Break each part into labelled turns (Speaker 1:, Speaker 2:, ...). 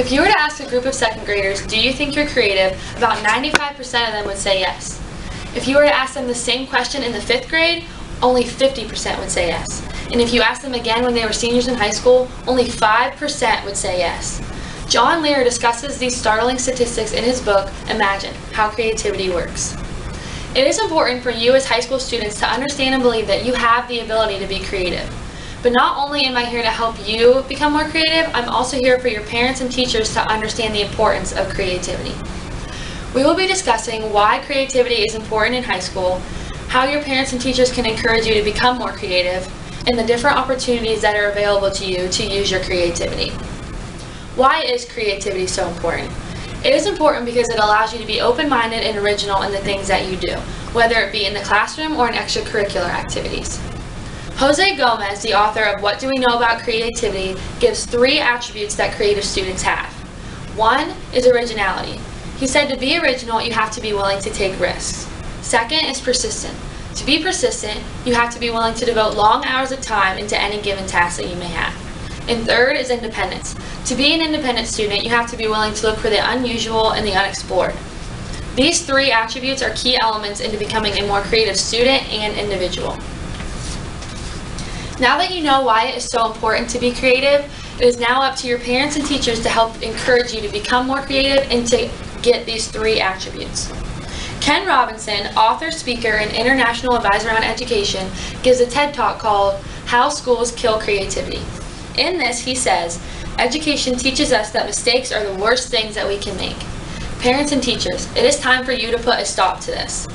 Speaker 1: If you were to ask a group of second graders, do you think you're creative, about 95% of them would say yes. If you were to ask them the same question in the 5th grade, only 50% would say yes. And if you asked them again when they were seniors in high school, only 5% would say yes. John Lear discusses these startling statistics in his book, Imagine, How Creativity Works. It is important for you as high school students to understand and believe that you have the ability to be creative. But not only am I here to help you become more creative, I'm also here for your parents and teachers to understand the importance of creativity. We will be discussing why creativity is important in high school, how your parents and teachers can encourage you to become more creative, and the different opportunities that are available to you to use your creativity. Why is creativity so important? It is important because it allows you to be open-minded and original in the things that you do, whether it be in the classroom or in extracurricular activities. Jose Gomez, the author of What Do We Know About Creativity, gives 3 attributes that creative students have. 1 is originality. He said to be original, you have to be willing to take risks. 2nd is persistent. To be persistent, you have to be willing to devote long hours of time into any given task that you may have. And 3rd is independence. To be an independent student, you have to be willing to look for the unusual and the unexplored. These 3 attributes are key elements into becoming a more creative student and individual. Now that you know why it is so important to be creative, it is now up to your parents and teachers to help encourage you to become more creative and to get these 3 attributes. Ken Robinson, author, speaker, and international advisor on education, gives a TED Talk called How Schools Kill Creativity. In this, he says, education teaches us that mistakes are the worst things that we can make. Parents and teachers, it is time for you to put a stop to this.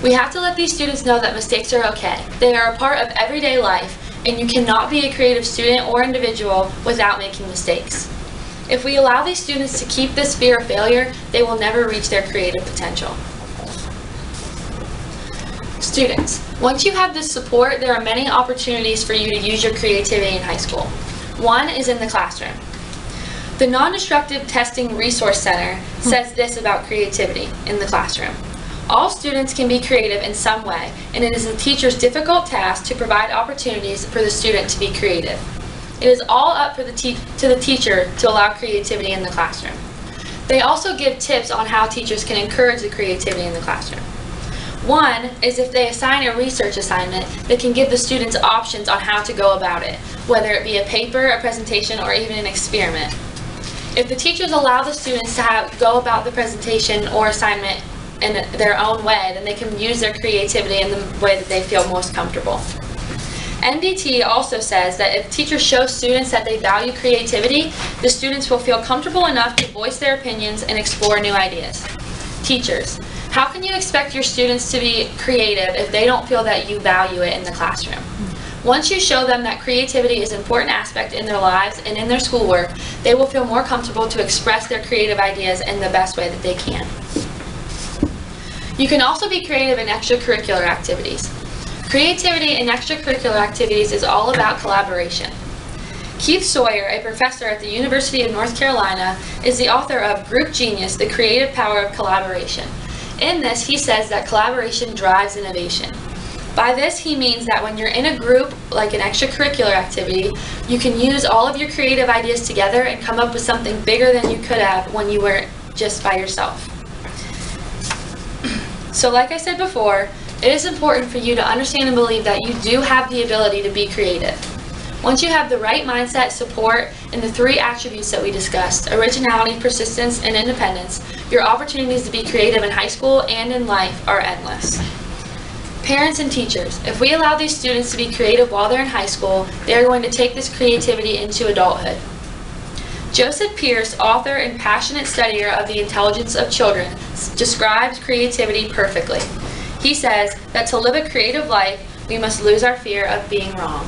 Speaker 1: We have to let these students know that mistakes are okay. They are a part of everyday life, and you cannot be a creative student or individual without making mistakes. If we allow these students to keep this fear of failure, they will never reach their creative potential. Students, once you have this support, there are many opportunities for you to use your creativity in high school. 1 is in the classroom. The Non-Destructive Testing Resource Center says this about creativity in the classroom. All students can be creative in some way, and it is the teacher's difficult task to provide opportunities for the student to be creative. It is all up to the teacher to allow creativity in the classroom. They also give tips on how teachers can encourage the creativity in the classroom. 1 is if they assign a research assignment, they can give the students options on how to go about it, whether it be a paper, a presentation, or even an experiment. If the teachers allow the students to go about the presentation or assignment in their own way, then they can use their creativity in the way that they feel most comfortable. NDT also says that if teachers show students that they value creativity, the students will feel comfortable enough to voice their opinions and explore new ideas. Teachers, how can you expect your students to be creative if they don't feel that you value it in the classroom? Once you show them that creativity is an important aspect in their lives and in their schoolwork, they will feel more comfortable to express their creative ideas in the best way that they can. You can also be creative in extracurricular activities. Creativity in extracurricular activities is all about collaboration. Keith Sawyer, a professor at the University of North Carolina, is the author of Group Genius, The Creative Power of Collaboration. In this, he says that collaboration drives innovation. By this, he means that when you're in a group, like an extracurricular activity, you can use all of your creative ideas together and come up with something bigger than you could have when you were just by yourself. So like I said before, it is important for you to understand and believe that you do have the ability to be creative. Once you have the right mindset, support, and the 3 attributes that we discussed, originality, persistence, and independence, your opportunities to be creative in high school and in life are endless. Parents and teachers, if we allow these students to be creative while they're in high school, they are going to take this creativity into adulthood. Joseph Pierce, author and passionate studier of the intelligence of children, describes creativity perfectly. He says that to live a creative life, we must lose our fear of being wrong.